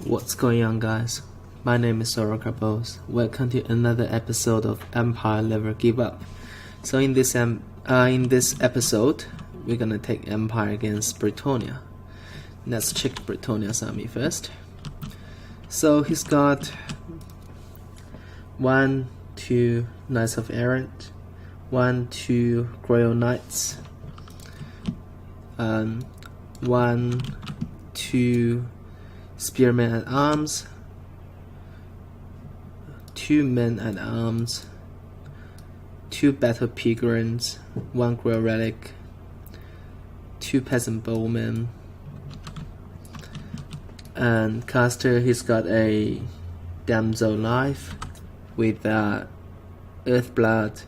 What's going on, guys? My name is Sorokabos. Welcome to another episode of Empire Never Give Up. So in this episode, we're gonna take Empire against Brettonia. Let's check Brettonia's army first. So he's got 1, 2 Knights of Errant, 1, 2 Grail Knights, 1, 2 Spearmen at Arms, 2 Men at Arms, 2 Battle Pilgrims, 1 Grail Relic, 2 Peasant Bowmen, and caster he's got a Damsel Knife with Earthblood,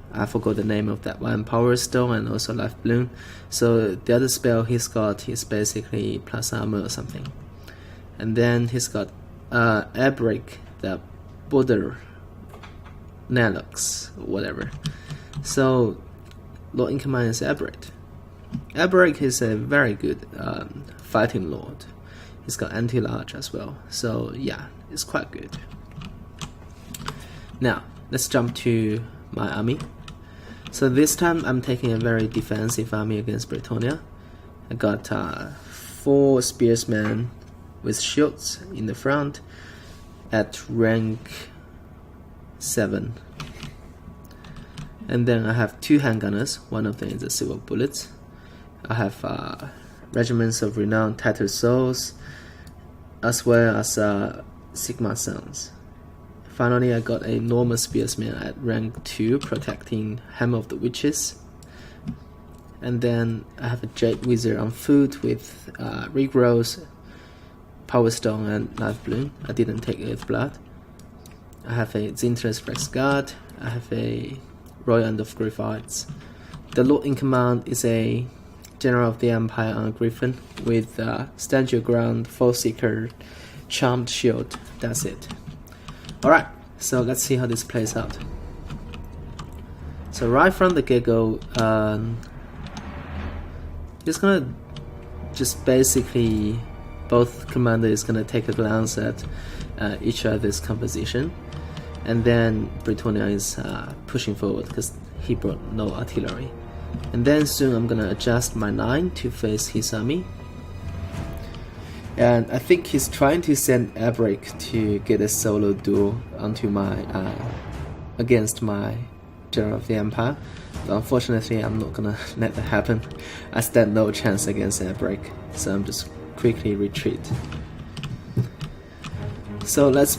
I forgot the name of that one, Power Stone, and also Life Bloom. So the other spell he's got is basically plus armor or something. And then he's got Air Break, the Border Nalox, whatever. So Lord in Command is Air Break. Air Break is a very good fighting lord. He's got anti-large as well. So yeah, it's quite good. Now let's jump to my army. So this time I'm taking a very defensive army against Brettonia. I got 4 spearsmen with shields in the front at rank 7. And then I have 2 handgunners, one of them is a Silver Bullets. I have Regiments of Renowned Tattered Souls, as well as Sigma Sons. Finally, I got a normal spearsman at rank 2 protecting Hammer of the Witches. And then I have a Jade Wizard on foot with Regrowth, Power Stone, and Life Bloom. I didn't take Earthblood. I have a Zinter's Rex Guard. I have a Royal End of Griffites. The Lord in Command is a General of the Empire on a Griffin with Stand Your Ground, Foe Seeker, Charmed Shield. That's it. Alright, so let's see how this plays out. So right from the get-go, he's gonna just basically, both commander is gonna take a glance at each other's composition, and then Brettonia is pushing forward because he brought no artillery. And then soon I'm gonna adjust my 9 to face his army. And I think he's trying to send Air Break to get a solo duel onto my against my General of the Empire. But unfortunately, I'm not gonna let that happen. I stand no chance against Air Break, so I'm just quickly retreat. So let's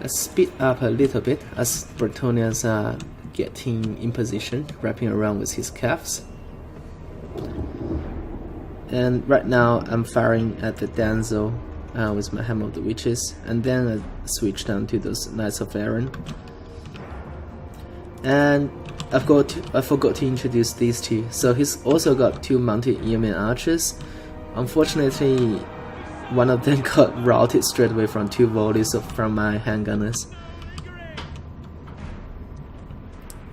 speed up a little bit as Brettonia's getting in position, wrapping around with his calves. And right now I'm firing at the Damsel with my Hammer of the Witches, and then I switch down to those Knights of Errant. And I forgot to introduce these 2. So he's also got 2 mounted Yeoman Archers. Unfortunately, one of them got routed straight away from 2 volleys from my handgunners.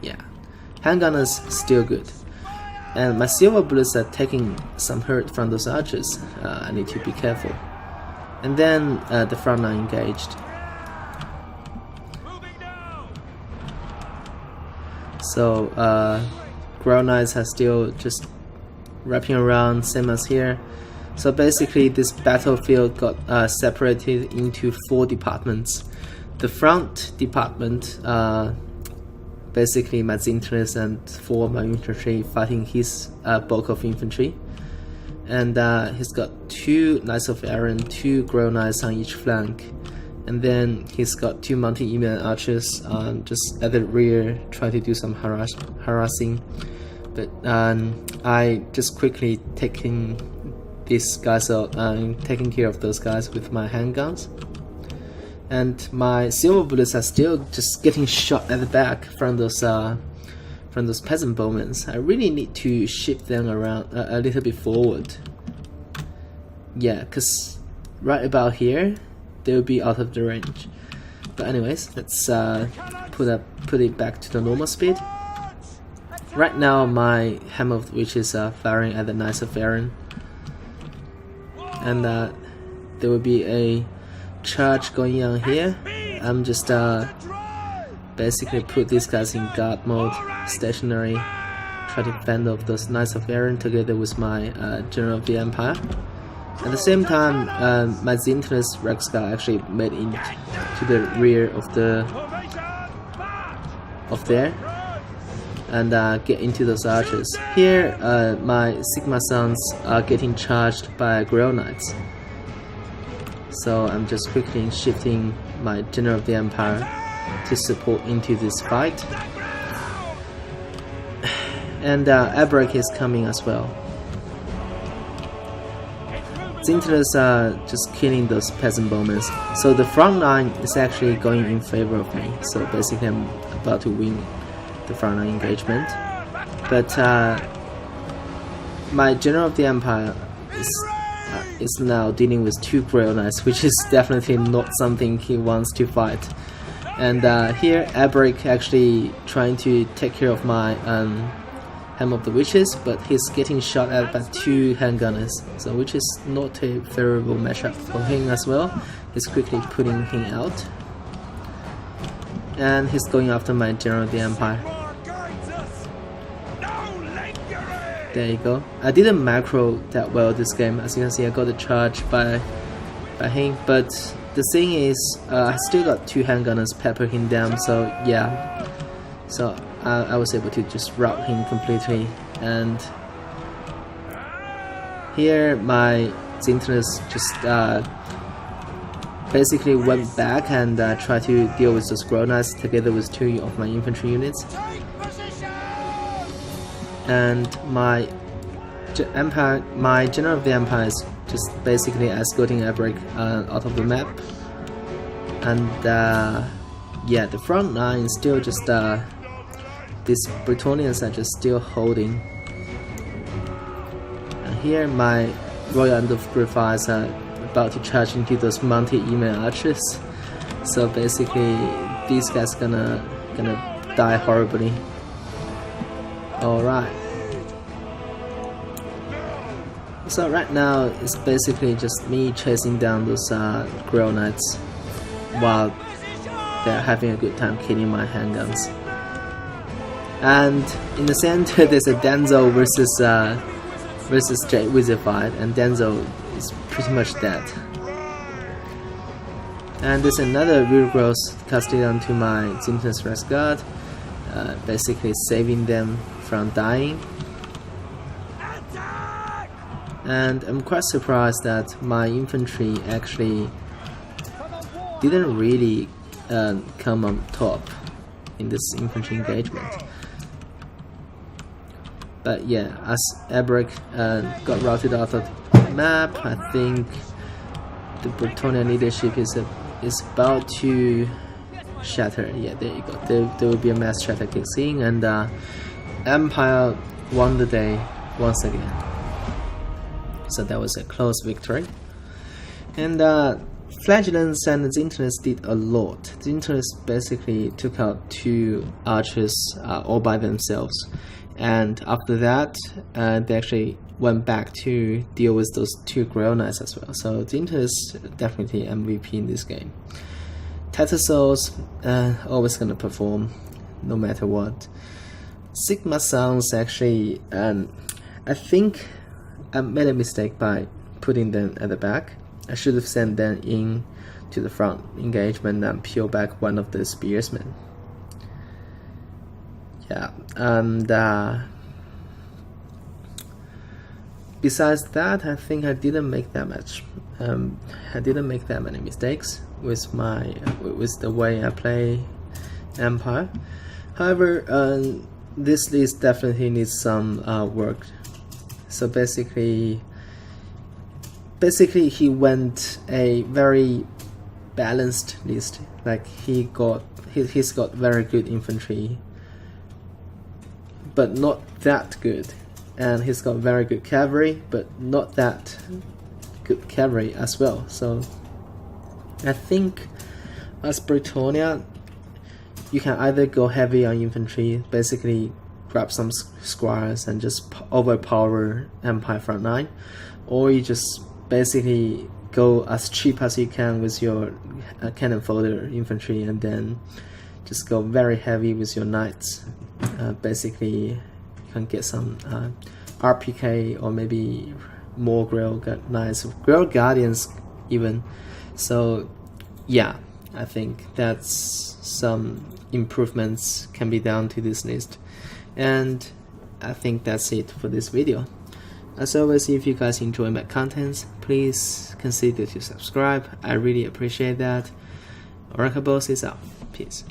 Yeah, handgunners still good. And my Silver Bullets are taking some hurt from those archers. I need to be careful. And then the front line engaged. So Grail Knights are still just wrapping around, same as here. So basically this battlefield got separated into 4 departments. The front department, basically my Zinterest and 4 my infantry fighting his bulk of infantry. And he's got 2 Knights of Errant, 2 Grail Knights on each flank. And then he's got 2 mounted Yeoman Archers just at the rear, trying to do some harassing. But I just quickly taking these guys out, taking care of those guys with my handguns. And my Silver Bullets are still just getting shot at the back from those peasant bowmen. I really need to shift them around a little bit forward. Yeah, because right about here they'll be out of the range. But anyways, let's put it back to the normal speed. right now my Hammer of the Witches are firing at the Knights of Erin, and there will be a charge going on here. I'm just basically put these guys in guard mode, stationary, try to fend off those Knights of Erin together with my General of the Empire. At the same time, my Zintinus Rex Guard actually made into the rear of there and get into those archers. Here, my Sigma Sons are getting charged by Grail Knights. So I'm just quickly shifting my General of the Empire to support into this fight. And Abrek is coming as well. Zintinus are just killing those peasant bowmen. So the front line is actually going in favor of me. So basically I'm about to win the front line engagement. But my General of the Empire is now dealing with 2 Grail Knights, which is definitely not something he wants to fight. And here Abrek actually trying to take care of my Hammer of the Witches, but he's getting shot at by 2 handgunners, so which is not a favorable matchup for him as well. He's quickly putting him out, and he's going after my General of the Empire. There you go. I didn't macro that well this game. As you can see, I got a charge by him, but the thing is, I still got 2 handgunners pepper him down, so yeah. So I was able to just rout him completely, and here my Zintinus just basically went back and tried to deal with those Grail Knights together with 2 of my infantry units. And my General of the Empire is just basically escorting Abrek out of the map, and yeah, the front line is still just these Brettonians are just still holding. And here my Royal End of Griffiths are about to charge into those mounted email archers. So basically these guys gonna die horribly. Alright. So right now it's basically just me chasing down those Grail Knights while they're having a good time killing my handguns. And in the center there's a Denzo versus Jade Wizard fight, and Denzo is pretty much dead. And there's another real growth casted onto my Zintinus Rex Guard, basically saving them from dying. And I'm quite surprised that my infantry actually didn't really come on top in this infantry engagement. But yeah, as Abrek got routed out of the map, I think the Brettonia leadership is about to shatter. Yeah, there you go. There will be a mass shatter kicks in, and Empire won the day once again. So that was a close victory. And Flagellants and Zintinus did a lot. Zintinus basically took out 2 archers all by themselves. And after that, they actually went back to deal with those 2 Grail Knights as well. So Zintinus definitely MVP in this game. Tattersalls always gonna perform no matter what. Sigma Sons actually, I think I made a mistake by putting them at the back. I should have sent them in to the front engagement and peel back one of the spearsmen. Yeah, and besides that, I think I didn't make that much. I didn't make that many mistakes with the way I play Empire. However, this list definitely needs some work. So basically he went a very balanced list. Like he's got very good infantry, but not that good, and he's got very good cavalry, but not that good cavalry as well. So I think as Brettonia, you can either go heavy on infantry, basically grab some squires and just overpower Empire front line, or you just basically go as cheap as you can with your cannon fodder infantry, and then just go very heavy with your knights. Basically, you can get some RPK or maybe more knights, Grail Guardians even. So yeah, I think that's some improvements can be done to this list, and I think that's it for this video. As always, if you guys enjoy my contents, please consider to subscribe. I really appreciate that. Oracle Boss is out. Peace.